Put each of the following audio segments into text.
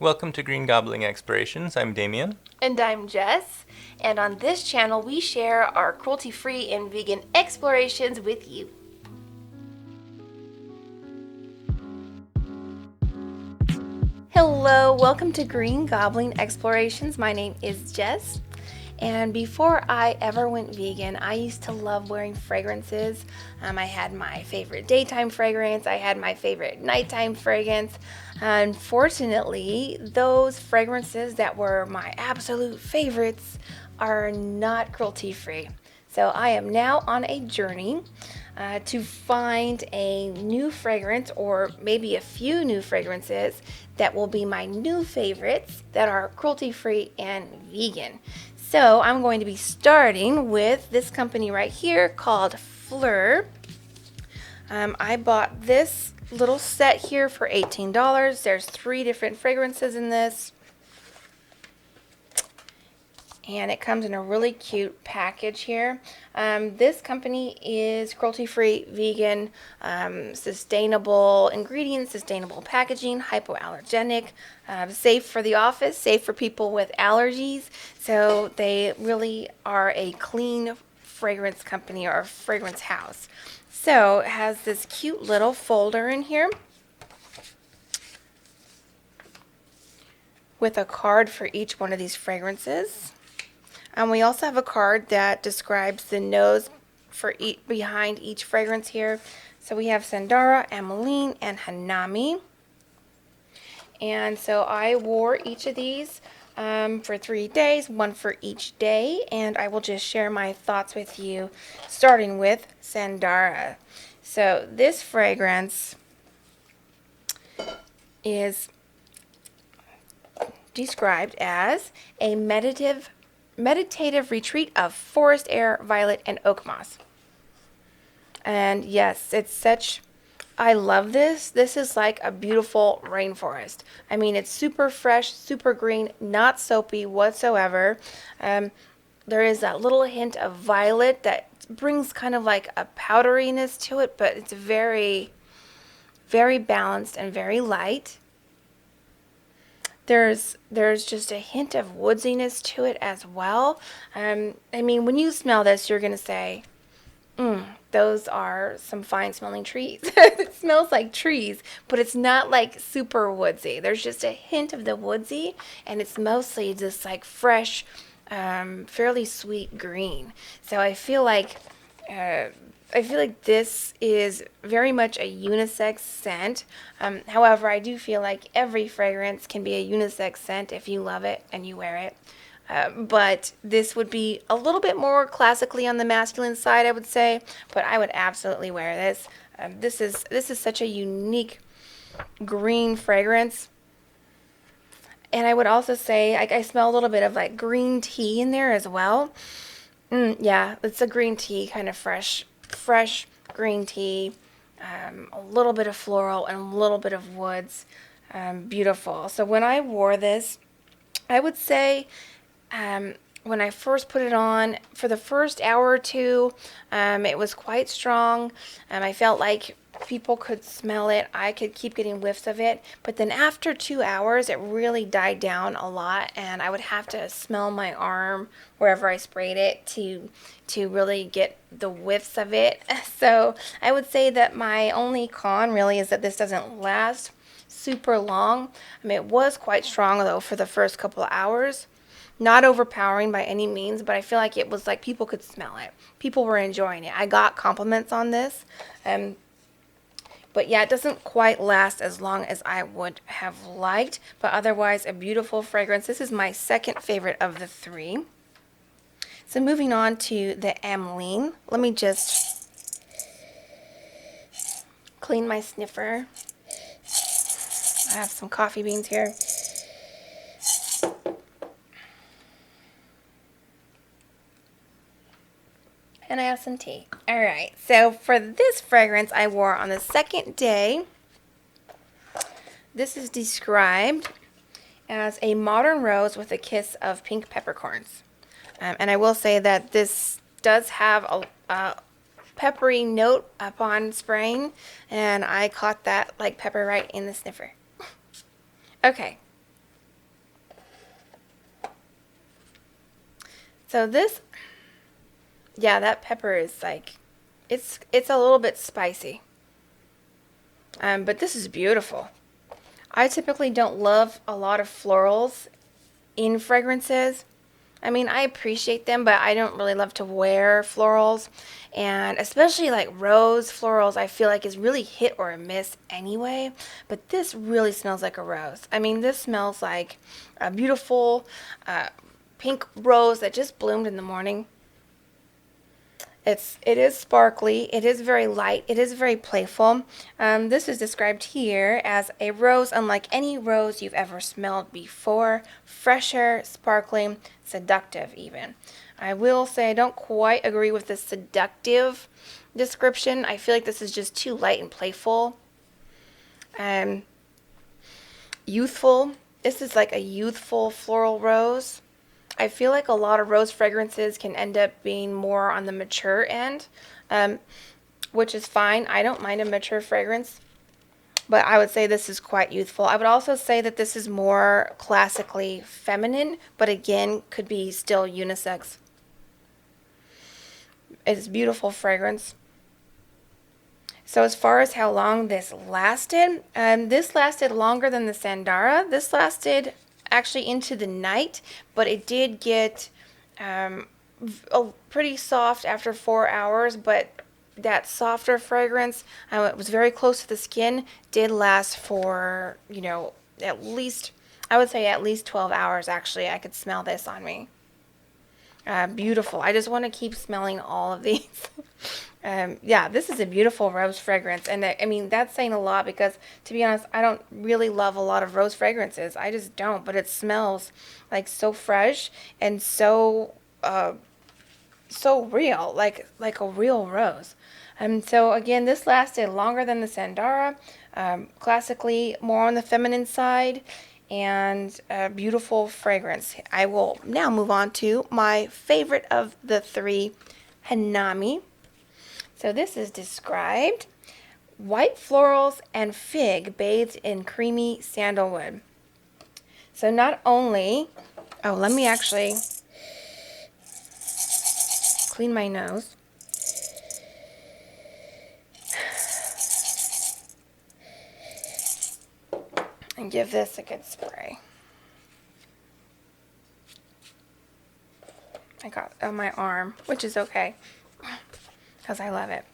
Welcome to Green Gobbling Explorations. I'm Damien. And I'm Jess, and on this channel we share our cruelty-free and vegan explorations with you. Hello, welcome to Green Gobbling Explorations. My name is Jess, and before I ever went vegan, I used to love wearing fragrances. I had my favorite daytime fragrance, I had my favorite nighttime fragrance. Unfortunately, those fragrances that were my absolute favorites are not cruelty free. So I am now on a journey to find a new fragrance, or maybe a few new fragrances that will be my new favorites that are cruelty free and vegan. So I'm going to be starting with this company right here called Phlur. I bought this little set here for $18. There's 3 different fragrances in this. And it comes in a really cute package here. This company is cruelty-free, vegan, sustainable ingredients, sustainable packaging, hypoallergenic, safe for the office, safe for people with allergies. So they really are a clean fragrance company or a fragrance house. So it has this cute little folder in here with a card for each one of these fragrances. And we also have a card that describes the nose for behind each fragrance here. So we have Sandara, Ameline, and Hanami. And so I wore each of these for 3 days, one for each day. And I will just share my thoughts with you, starting with Sandara. So this fragrance is described as a meditative retreat of forest air, violet, and oak moss. And yes, I love this. This is like a beautiful rainforest. I mean, it's super fresh, super green, not soapy whatsoever. There is that little hint of violet that brings kind of like a powderiness to it, but it's very, very balanced and very light. There's just a hint of woodsiness to it as well. I mean, when you smell this, you're going to say, those are some fine smelling trees. It smells like trees, but it's not like super woodsy. There's just a hint of the woodsy, and it's mostly just like fresh, fairly sweet green. So I feel like this is very much a unisex scent. However, I do feel like every fragrance can be a unisex scent if you love it and you wear it. But this would be a little bit more classically on the masculine side, I would say. But I would absolutely wear this. This is such a unique green fragrance. And I would also say I smell a little bit of like green tea in there as well. Yeah, it's a green tea, kind of fresh green tea, a little bit of floral and a little bit of woods. Beautiful. So when I wore this, I would say when I first put it on, for the first hour or two, it was quite strong. I felt like people could smell it. I could keep getting whiffs of it. But then after 2 hours, it really died down a lot, and I would have to smell my arm wherever I sprayed it to really get the whiffs of it. So I would say that my only con really is that this doesn't last super long. I mean, it was quite strong though for the first couple of hours. Not overpowering by any means, but I feel like it was like people could smell it. People were enjoying it. I got compliments on this. But yeah, it doesn't quite last as long as I would have liked, but otherwise a beautiful fragrance. This is my second favorite of the 3. So moving on to the Ameline. Let me just clean my sniffer. I have some coffee beans here. And I have some tea. All right, so for this fragrance I wore on the second day. This is described as a modern rose with a kiss of pink peppercorns. And I will say that this does have a peppery note upon spraying, and I caught that like pepper right in the sniffer. Okay, So this, yeah, that pepper is like, it's a little bit spicy. But this is beautiful. I typically don't love a lot of florals in fragrances. I mean, I appreciate them, but I don't really love to wear florals. And especially like rose florals, I feel like is really hit or miss anyway. But this really smells like a rose. I mean, this smells like a beautiful pink rose that just bloomed in the morning. It is sparkly, it is very light, it is very playful. This is described here as a rose unlike any rose you've ever smelled before, fresher, sparkling, seductive even. I will say I don't quite agree with the seductive description. I feel like this is just too light and playful. Youthful. This is like a youthful floral rose. I feel like a lot of rose fragrances can end up being more on the mature end, which is fine. I don't mind a mature fragrance, but I would say this is quite youthful. I would also say that this is more classically feminine, but again, could be still unisex. It's a beautiful fragrance. So as far as how long this lasted longer than the Sandara. This lasted actually into the night, but it did get pretty soft after 4 hours, but that softer fragrance, it was very close to the skin, did last for, at least, I would say at least 12 hours actually. I could smell this on me. Beautiful. I just want to keep smelling all of these. Yeah, this is a beautiful rose fragrance. And I mean, that's saying a lot because, to be honest, I don't really love a lot of rose fragrances. I just don't. But it smells like so fresh and so real, like a real rose. So again, this lasted longer than the Sandara. Classically more on the feminine side. And a beautiful fragrance. I will now move on to my favorite of the three, Hanami. So this is described: white florals and fig bathed in creamy sandalwood. So not only, let me actually clean my nose. And give this a good spray. I got on my arm, which is okay because I love it.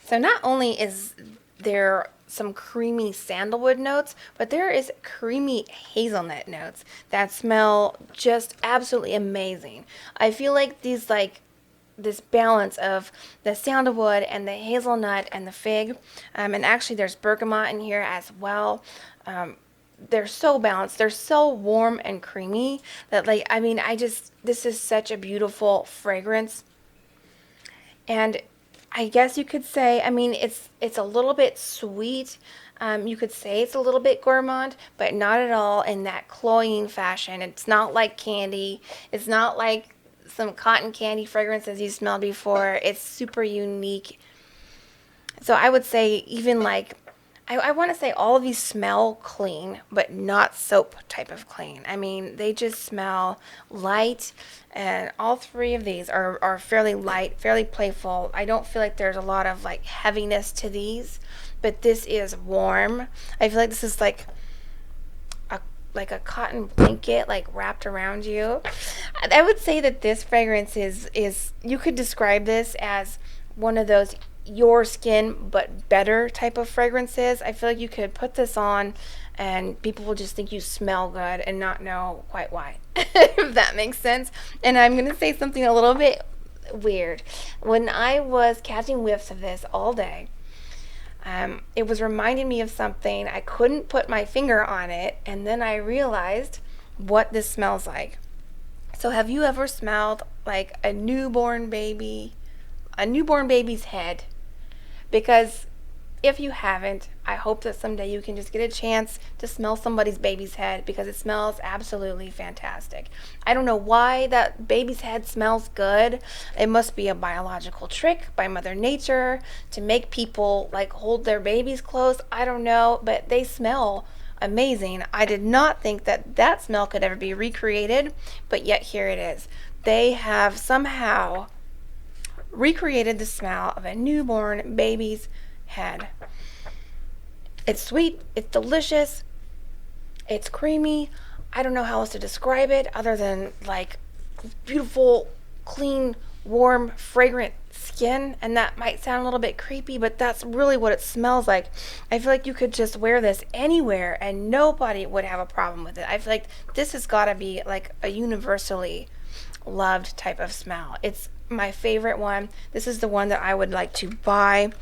So not only is there some creamy sandalwood notes, but there is creamy hazelnut notes that smell just absolutely amazing. I feel like this balance of the sandalwood and the hazelnut and the fig, and actually there's bergamot in here as well. They're so balanced. They're so warm and creamy that this is such a beautiful fragrance. And I guess you could say, it's a little bit sweet. You could say it's a little bit gourmand, but not at all in that cloying fashion. It's not like candy. It's not like some cotton candy fragrances you smelled before. It's super unique. So I would say even I want to say all of these smell clean, but not soap type of clean. I mean, they just smell light, and all three of these are fairly light, fairly playful. I don't feel like there's a lot of heaviness to these, but this is warm. I feel like this is like a cotton blanket wrapped around you. I would say that this fragrance is you could describe this as one of those your skin but better type of fragrances. I feel like you could put this on and people will just think you smell good and not know quite why. If that makes sense. And I'm going to say something a little bit weird. When I was catching whiffs of this all day, it was reminding me of something. I couldn't put my finger on it, and then I realized what this smells like. So have you ever smelled like a newborn baby's head? Because if you haven't, I hope that someday you can just get a chance to smell somebody's baby's head, because it smells absolutely fantastic. I don't know why that baby's head smells good. It must be a biological trick by Mother Nature to make people hold their babies close. I don't know, but they smell amazing. I did not think that smell could ever be recreated, but yet here it is. they have somehow recreated the smell of a newborn baby's head. It's sweet, it's delicious, it's creamy. I don't know how else to describe it other than like beautiful, clean, warm, fragrant skin. And that might sound a little bit creepy, but that's really what it smells like. I feel like you could just wear this anywhere and nobody would have a problem with it. I feel like this has got to be like a universally loved type of smell. It's my favorite one. This is the one that I would like to buy.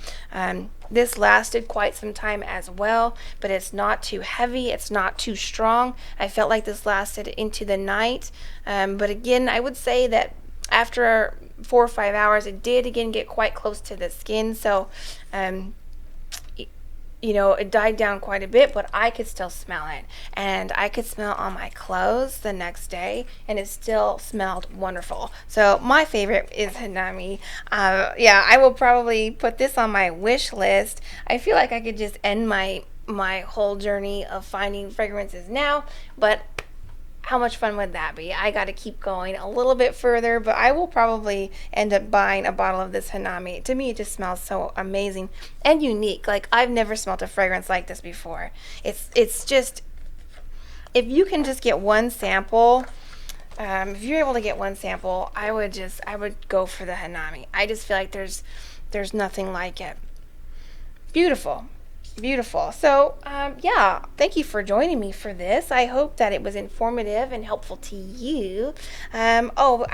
This lasted quite some time as well, but it's not too heavy, it's not too strong. I felt like this lasted into the night, but again, I would say that after 4 or 5 hours, it did again get quite close to the skin, so it died down quite a bit, but I could still smell it. And I could smell on my clothes the next day, and it still smelled wonderful. So my favorite is Hanami. I will probably put this on my wish list. I feel like I could just end my whole journey of finding fragrances now, but how much fun would that be? I got to keep going a little bit further, but I will probably end up buying a bottle of this Hanami. To me, it just smells so amazing and unique. Like, I've never smelled a fragrance like this before. It's just, if you can just get one sample, if you're able to get one sample, I would go for the Hanami. I just feel like there's nothing like it. Beautiful. Beautiful. So, thank you for joining me for this. I hope that it was informative and helpful to you. I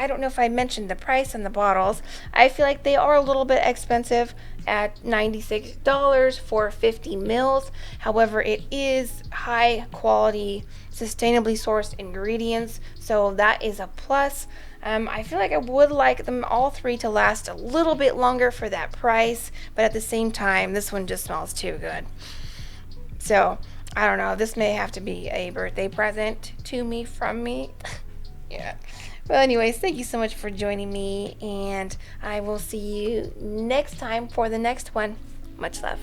don't know if I mentioned the price on the bottles. I feel like they are a little bit expensive at $96 for 50 mils. However, it is high quality, sustainably sourced ingredients, so that is a plus. I feel like I would like them all three to last a little bit longer for that price, but at the same time, this one just smells too good. So, I don't know, this may have to be a birthday present to me from me. Yeah. Well, anyways, thank you so much for joining me, and I will see you next time for the next one. Much love.